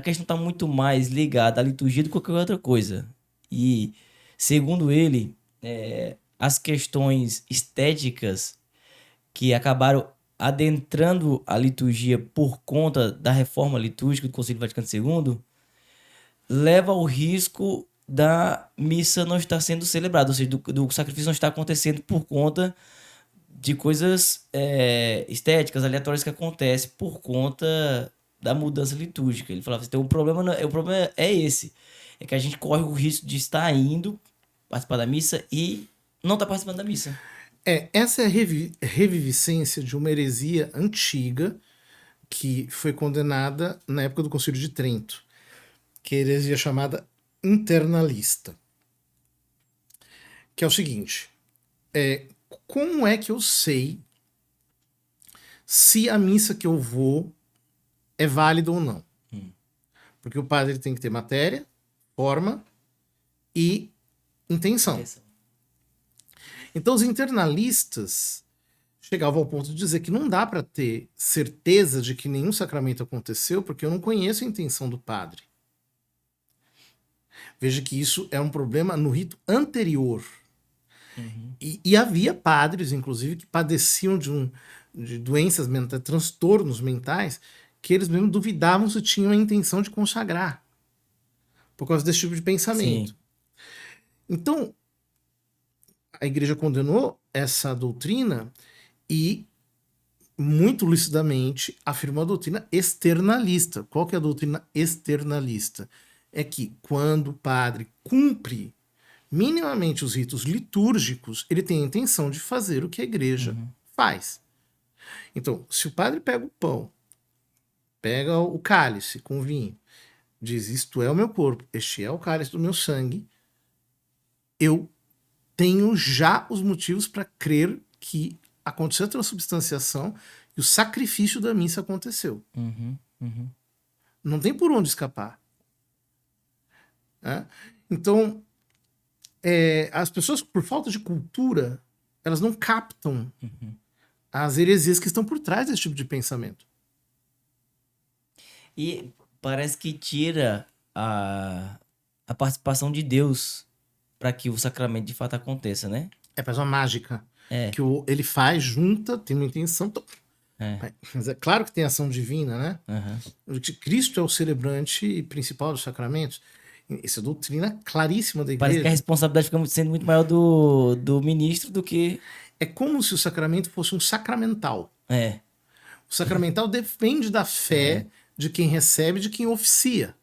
a questão está muito mais ligada à liturgia do que qualquer outra coisa. E, segundo ele, as questões estéticas que acabaram adentrando a liturgia por conta da reforma litúrgica do Concílio Vaticano II, leva ao risco da missa não estar sendo celebrada, ou seja, do sacrifício não estar acontecendo por conta de coisas estéticas, aleatórias que acontecem por conta da mudança litúrgica. Ele falava assim, então o problema é esse, é que a gente corre o risco de estar indo participar da missa e não estar participando da missa. Essa é a reviviscência de uma heresia antiga que foi condenada na época do Concílio de Trento, que é a heresia chamada internalista. Que é o seguinte, como é que eu sei se a missa que eu vou é válida ou não? Porque o padre tem que ter matéria, forma e intenção. Então os internalistas chegavam ao ponto de dizer que não dá para ter certeza de que nenhum sacramento aconteceu porque eu não conheço a intenção do padre. Veja que isso é um problema no rito anterior. E havia padres, inclusive, que padeciam de doenças mentais, transtornos mentais, que eles mesmo duvidavam se tinham a intenção de consagrar, por causa desse tipo de pensamento. Sim. Então, a igreja condenou essa doutrina e, muito lucidamente, afirmou a doutrina externalista. Qual que é a doutrina externalista? É que quando o padre cumpre minimamente os ritos litúrgicos, ele tem a intenção de fazer o que a igreja faz. Então, se o padre pega o pão, pega o cálice com vinho, diz, isto é o meu corpo, este é o cálice do meu sangue, eu tenho já os motivos para crer que aconteceu a transubstanciação e o sacrifício da missa aconteceu. Não tem por onde escapar. Então, as pessoas, por falta de cultura, elas não captam as heresias que estão por trás desse tipo de pensamento. E parece que tira a participação de Deus para que o sacramento de fato aconteça, né? Faz uma mágica. Que ele faz, junta, tem uma intenção. Mas é claro que tem ação divina, né? Cristo é o celebrante principal dos sacramentos. Essa é a doutrina claríssima da igreja. Parece que a responsabilidade fica sendo muito maior do ministro do que... É como se o sacramento fosse um sacramental. O sacramental depende da fé de quem recebe e de quem oficia.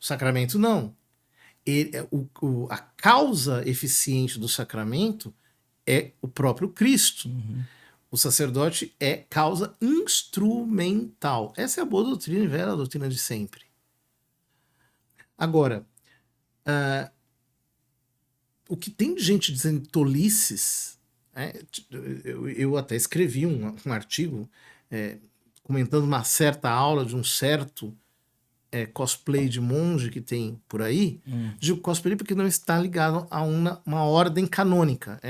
O sacramento não. A causa eficiente do sacramento é o próprio Cristo. O sacerdote é causa instrumental. Essa é a boa doutrina e velha doutrina de sempre. Agora, o que tem de gente dizendo tolices, eu até escrevi um artigo comentando uma certa aula de um certo cosplay de monge que tem por aí. Digo cosplay porque não está ligado a uma ordem canônica.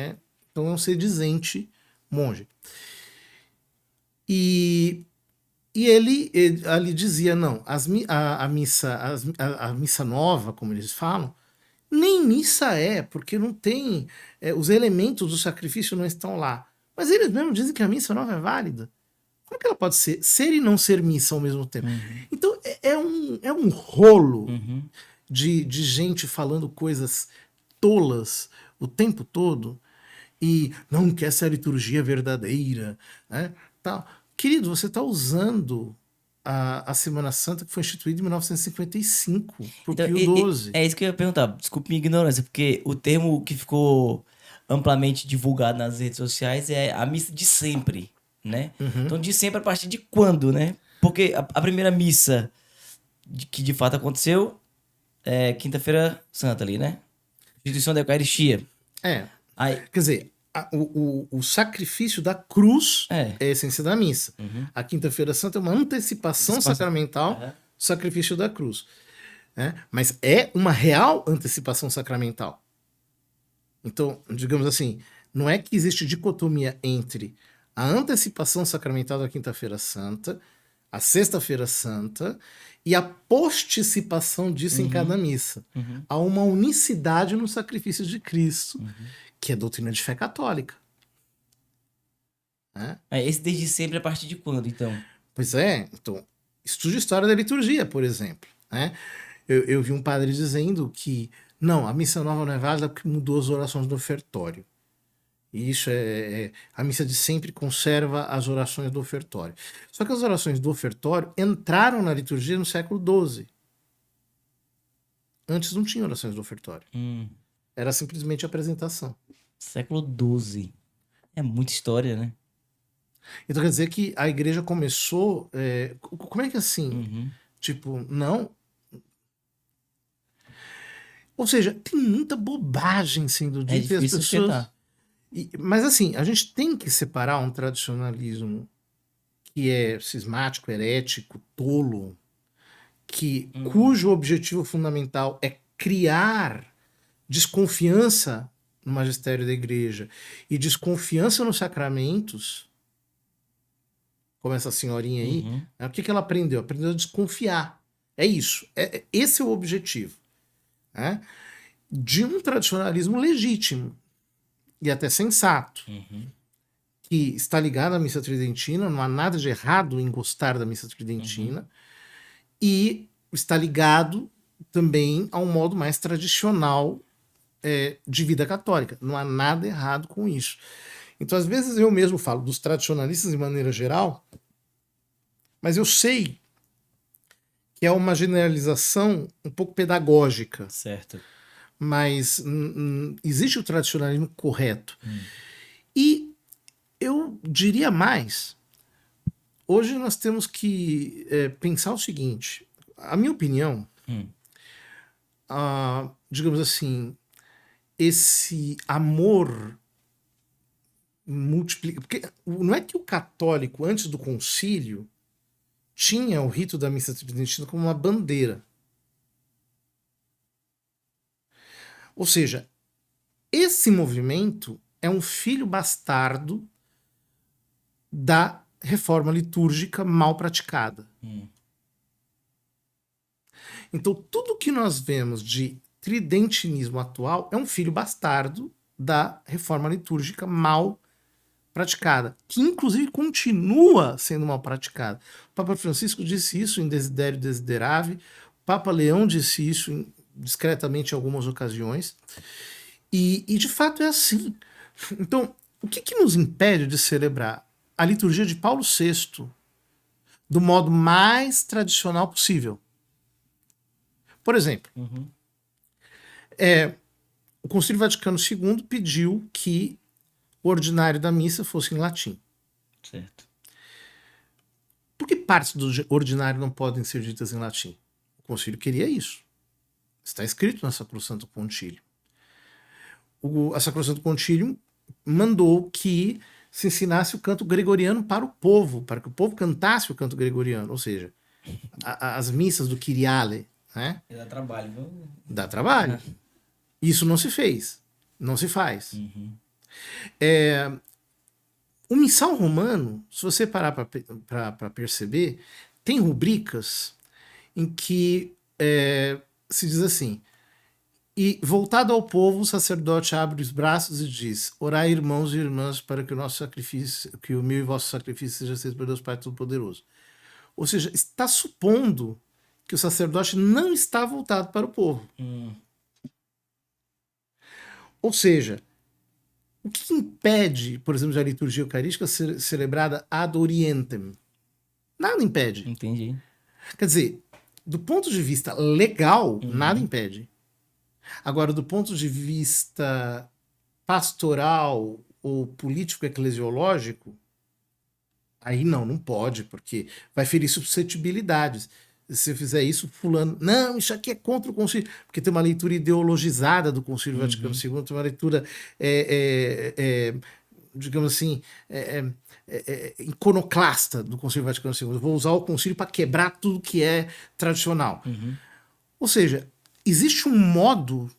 Então é um sedizente monge. E ele ali dizia, não, a missa nova, como eles falam, nem missa porque não tem, os elementos do sacrifício não estão lá. Mas eles mesmos dizem que a missa nova é válida. Como que ela pode ser e não ser missa ao mesmo tempo? Então é um rolo de gente falando coisas tolas o tempo todo e não quer essa liturgia verdadeira, né? Tal. Querido, você está usando a Semana Santa que foi instituída em 1955 por Então, Pio XII. é isso que eu ia perguntar. Desculpe minha ignorância, porque o termo que ficou amplamente divulgado nas redes sociais é a missa de sempre, né? Então, de sempre a partir de quando, né? Porque a primeira missa que de fato aconteceu é Quinta-feira Santa ali, né? Instituição da Eucaristia. Aí, Quer dizer, o sacrifício da cruz é a essência da missa. A Quinta-feira Santa é uma antecipação sacramental do sacrifício da cruz. Mas é uma real antecipação sacramental. Então, digamos assim, não é que existe dicotomia entre a antecipação sacramental da Quinta-feira Santa, a Sexta-feira Santa e a participação disso em cada missa. Há uma unicidade no sacrifício de Cristo, que é a doutrina de fé católica. Né? Esse desde sempre a partir de quando, então? Pois é, então, estude a história da liturgia, por exemplo. Né? Eu vi um padre dizendo que não, a missa nova não é válida porque mudou as orações do ofertório. E isso a missa de sempre conserva as orações do ofertório. Só que as orações do ofertório entraram na liturgia no século XII. Antes não tinha orações do ofertório. Era simplesmente a apresentação. Século XII. É muita história, né? Então quer dizer que a igreja começou... como é que assim? Tipo, não... Ou seja, tem muita bobagem sendo dita e as difícil pessoas... sustentar. Mas assim, a gente tem que separar um tradicionalismo que é cismático, herético, tolo, cujo objetivo fundamental é criar desconfiança no magistério da igreja e desconfiança nos sacramentos, como essa senhorinha aí. O que ela aprendeu? Aprendeu a desconfiar. É isso. Esse é o objetivo. Né? De um tradicionalismo legítimo e até sensato, que está ligado à missa tridentina, não há nada de errado em gostar da missa tridentina, e está ligado também a um modo mais tradicional de vida católica. Não há nada errado com isso. Então, às vezes, eu mesmo falo dos tradicionalistas de maneira geral, mas eu sei que é uma generalização um pouco pedagógica. Certo. Mas existe o tradicionalismo correto. E eu diria mais. Hoje nós temos que pensar o seguinte. A minha opinião, digamos assim, esse amor multiplica... Porque não é que o católico, antes do concílio, tinha o rito da missa tridentina como uma bandeira. Ou seja, esse movimento é um filho bastardo da reforma litúrgica mal praticada. Então, tudo que nós vemos de tridentinismo atual é um filho bastardo da reforma litúrgica mal praticada, que inclusive continua sendo mal praticada. O Papa Francisco disse isso em Desiderio Desideravi, o Papa Leão disse isso discretamente em algumas ocasiões, e de fato é assim. Então, o que nos impede de celebrar a liturgia de Paulo VI do modo mais tradicional possível? Por exemplo, o Concílio Vaticano II pediu que o ordinário da missa fosse em latim. Certo. Por que partes do ordinário não podem ser ditas em latim? O concílio queria isso. Está escrito na Sacrosanto Concilium. A Sacrosanto Concilium mandou que se ensinasse o canto gregoriano para o povo, para que o povo cantasse o canto gregoriano, ou seja, as missas do Kyriale. Né? Dá trabalho, não? Dá trabalho. Isso não se fez. Não se faz. O missal romano, se você parar para perceber, tem rubricas em que se diz assim: e voltado ao povo, o sacerdote abre os braços e diz: orai, irmãos e irmãs, para que o nosso sacrifício, que o meu e vosso sacrifício seja aceito por Deus Pai Todo-Poderoso. Ou seja, está supondo que o sacerdote não está voltado para o povo. Ou seja, o que impede, por exemplo, a liturgia eucarística ser celebrada ad orientem? Nada impede. Entendi. Quer dizer, do ponto de vista legal, nada impede. Agora, do ponto de vista pastoral ou político-eclesiológico, aí não pode, porque vai ferir suscetibilidades. Se eu fizer isso, fulano... Não, isso aqui é contra o concílio. Porque tem uma leitura ideologizada do Concílio Vaticano II, tem uma leitura, digamos assim, iconoclasta do Concílio Vaticano II. Eu vou usar o concílio para quebrar tudo que é tradicional. Ou seja, existe um modo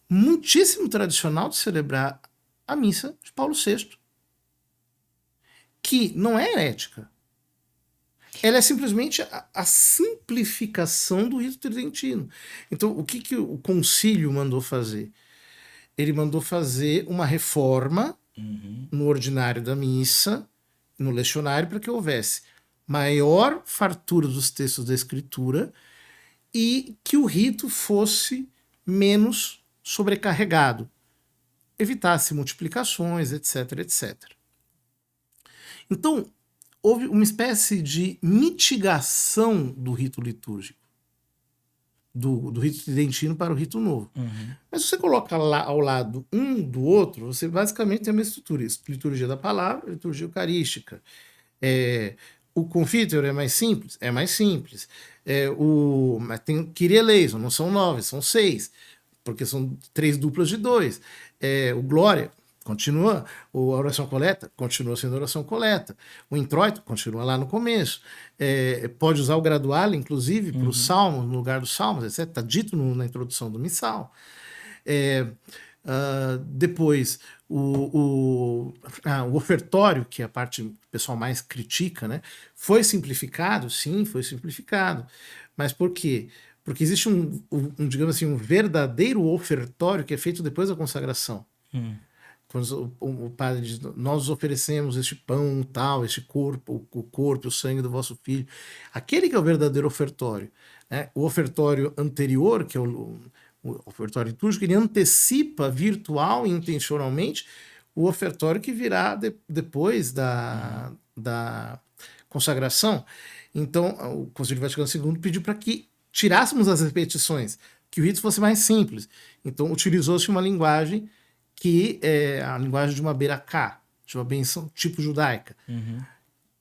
muitíssimo tradicional de celebrar a missa de Paulo VI, que não é herética, Ela é simplesmente a simplificação do rito tridentino. Então, o que o concílio mandou fazer? Ele mandou fazer uma reforma no ordinário da missa, no lecionário, para que houvesse maior fartura dos textos da escritura e que o rito fosse menos sobrecarregado, evitasse multiplicações, etc, etc. Então, houve uma espécie de mitigação do rito litúrgico, do rito tridentino para o rito novo. Mas se você coloca lá ao lado um do outro, você basicamente tem a mesma estrutura. Liturgia da palavra, liturgia eucarística. O confiteor é mais simples? É mais simples. Mas tem Kyrie eleison, não são 9, são 6, porque são 3 duplas de 2. O Glória continua, a oração coleta continua sendo oração coleta. O introito continua lá no começo. Pode usar o gradual, inclusive, para os salmos, no lugar dos salmos, etc. Está dito na introdução do missal. Depois, o ofertório, que é a parte que o pessoal mais critica, né? Foi simplificado? Sim, foi simplificado. Mas por quê? Porque existe digamos assim, um verdadeiro ofertório que é feito depois da consagração. Quando o padre diz, nós oferecemos este pão, tal, este corpo, o corpo e o sangue do vosso filho. Aquele que é o verdadeiro ofertório. Né? O ofertório anterior, que é o ofertório litúrgico, ele antecipa virtual e intencionalmente o ofertório que virá depois da consagração. Então, o Concílio Vaticano II pediu para que tirássemos as repetições, que o rito fosse mais simples. Então, utilizou-se uma linguagem que é a linguagem de uma beracá, de uma benção tipo judaica,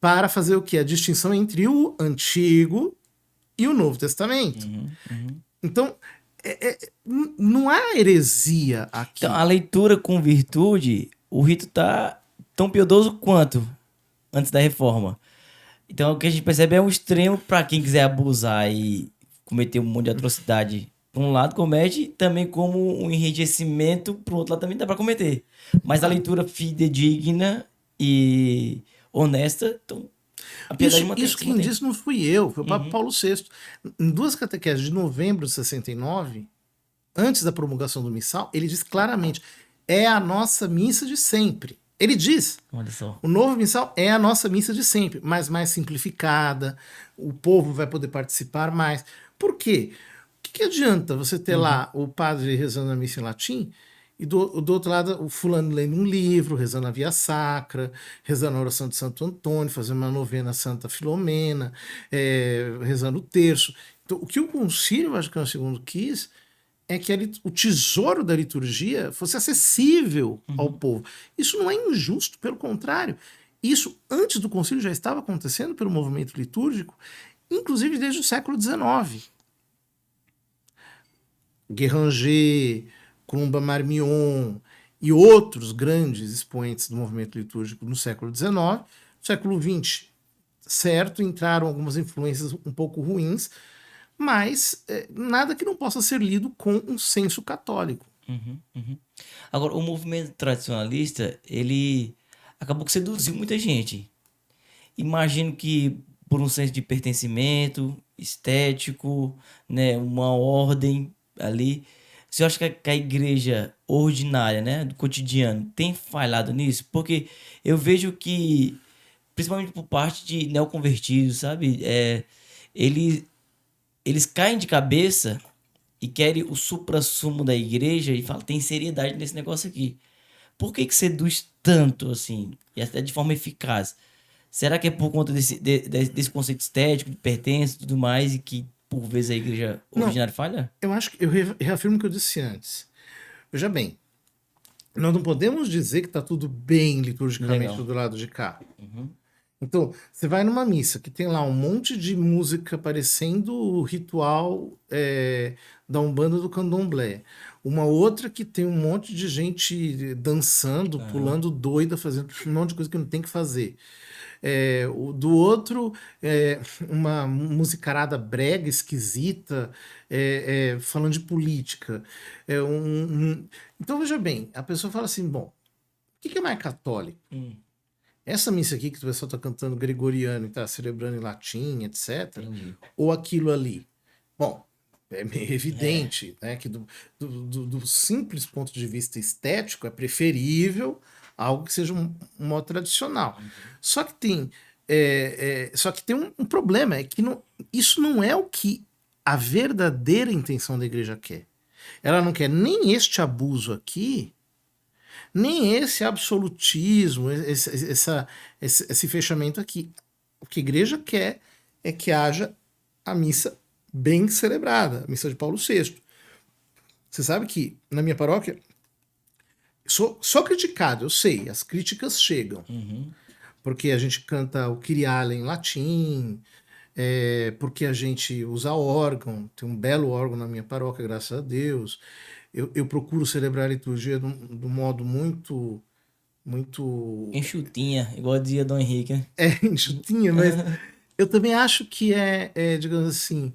para fazer o que? A distinção entre o Antigo e o Novo Testamento. Então, não há heresia aqui. Então, a leitura com virtude, o rito tá tão piedoso quanto antes da reforma. Então, o que a gente percebe é um extremo para quem quiser abusar e cometer um monte de atrocidade. Por um lado, comete, também como um enriquecimento, por outro lado, também dá para cometer. Mas a leitura fidedigna e honesta, então, a piedade Isso quem disse não fui eu, foi o Papa Paulo VI. Em 2 catequeses de novembro de 69, antes da promulgação do missal, ele diz claramente, é a nossa missa de sempre. Ele diz, olha só, o novo missal é a nossa missa de sempre, mas mais simplificada, o povo vai poder participar mais. Por quê? O que adianta você ter lá o padre rezando a missa em latim e do outro lado o fulano lendo um livro, rezando a Via Sacra, rezando a oração de Santo Antônio, fazendo uma novena a Santa Filomena, rezando o terço. Então, o que o Concílio Vaticano II quis é que o tesouro da liturgia fosse acessível ao povo. Isso não é injusto, pelo contrário. Isso, antes do concílio, já estava acontecendo pelo movimento litúrgico, inclusive desde o século XIX. Guéranger, Columba Marmion e outros grandes expoentes do movimento litúrgico no século XIX. No século XX, certo, entraram algumas influências um pouco ruins, mas nada que não possa ser lido com um senso católico. Agora, o movimento tradicionalista, ele acabou que seduziu muita gente. Imagino que por um senso de pertencimento estético, né, uma ordem ali. Você acha que a igreja ordinária, né, do cotidiano, tem falhado nisso? Porque eu vejo que, principalmente por parte de neoconvertidos, sabe? Eles caem de cabeça e querem o suprassumo da igreja e falam, tem seriedade nesse negócio aqui. Por que seduz tanto, assim, e até de forma eficaz? Será que é por conta desse conceito estético, de pertença e tudo mais, e que, por vezes, a igreja originária falha? Eu acho que eu reafirmo o que eu disse antes. Veja bem, nós não podemos dizer que está tudo bem liturgicamente do lado de cá. Então, você vai numa missa que tem lá um monte de música parecendo o ritual da Umbanda do Candomblé. Uma outra que tem um monte de gente dançando, pulando doida, fazendo um monte de coisa que não tem que fazer. Do outro, uma musicarada brega, esquisita, falando de política. Então, veja bem, a pessoa fala assim, bom, o que é mais católico? essa missa aqui que o pessoal está cantando gregoriano e está celebrando em latim, etc., Entendi. ou aquilo ali? Bom, é meio evidente, né, que do simples ponto de vista estético é preferível algo que seja um modo tradicional. Só que tem, só que tem um problema, é que isso não é o que a verdadeira intenção da igreja quer. Ela não quer nem este abuso aqui, nem esse absolutismo, esse fechamento aqui. O que a igreja quer é que haja a missa bem celebrada, a missa de Paulo VI. Você sabe que na minha paróquia sou criticado, eu sei, as críticas chegam, Uhum. porque a gente canta o Kyrie em latim, porque a gente usa órgão, tem um belo órgão na minha paróquia, graças a Deus. Eu procuro celebrar a liturgia de um modo muito Enxutinha, igual dizia Dom Henrique, né? enxutinha, mas eu também acho que digamos assim,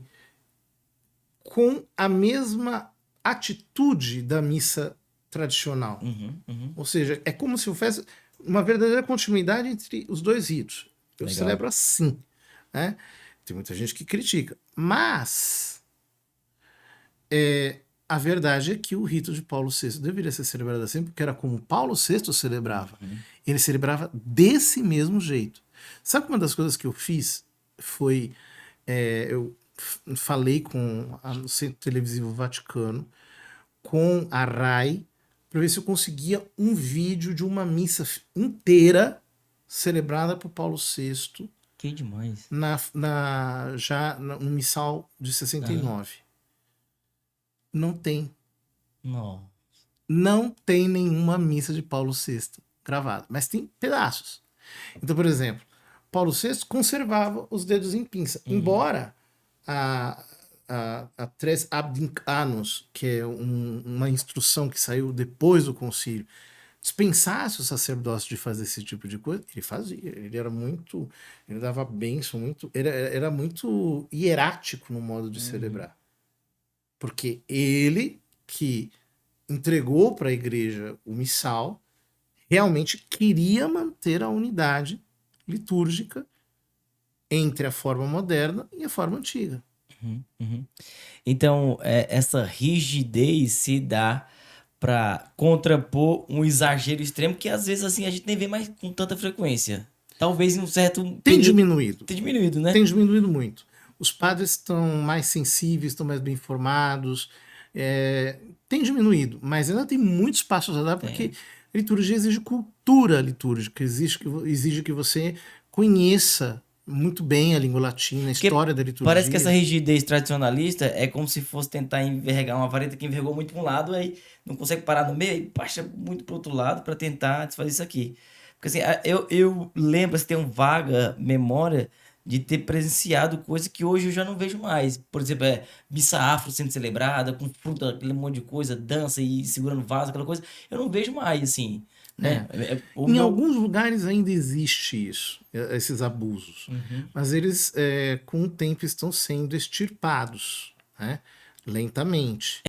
com a mesma atitude da missa tradicional. Uhum, uhum. Ou seja, é como se houvesse uma verdadeira continuidade entre os dois ritos. Eu Legal. celebro assim, né? Tem muita gente que critica, mas a verdade é que o rito de Paulo VI deveria ser celebrado assim, porque era como Paulo VI celebrava. Ele celebrava desse mesmo jeito. Sabe uma das coisas que eu fiz foi eu falei com o Centro Televisivo Vaticano, com a RAI, para ver se eu conseguia um vídeo de uma missa inteira celebrada por Paulo VI Que demais. já no missal de 69. Não tem. Não. Não tem nenhuma missa de Paulo VI gravada, mas tem pedaços. Então, por exemplo, Paulo VI conservava os dedos em pinça, embora a Tres Abdinc Annus, que é uma instrução que saiu depois do concílio, dispensasse o sacerdócio de fazer esse tipo de coisa, ele fazia. Ele era muito. Ele dava bênção, era muito hierático no modo de celebrar. Porque ele que entregou para a igreja o missal realmente queria manter a unidade litúrgica entre a forma moderna e a forma antiga. Então, essa rigidez se dá para contrapor um exagero extremo que às vezes assim a gente nem vê mais com tanta frequência. Talvez em um certo Tem período diminuído. tenha diminuído, né? Tem diminuído muito. Os padres estão mais sensíveis, estão mais bem informados. Tem diminuído, mas ainda tem muito espaço a dar, porque a liturgia exige cultura litúrgica, exige que você conheça muito bem a língua latina, a história da liturgia. Parece que essa rigidez tradicionalista é como se fosse tentar envergar uma vareta que envergou muito para um lado, aí não consegue parar no meio e baixa muito para outro lado para tentar desfazer isso aqui. Porque assim, eu lembro, assim, tenho vaga memória de ter presenciado coisa que hoje eu já não vejo mais. Por exemplo, missa afro sendo celebrada, com fruta, aquele monte de coisa, dança e segurando vaso, aquela coisa. Eu não vejo mais, assim, né? Em alguns lugares ainda existe isso, esses abusos. Mas eles, com o tempo, estão sendo extirpados, né? Lentamente.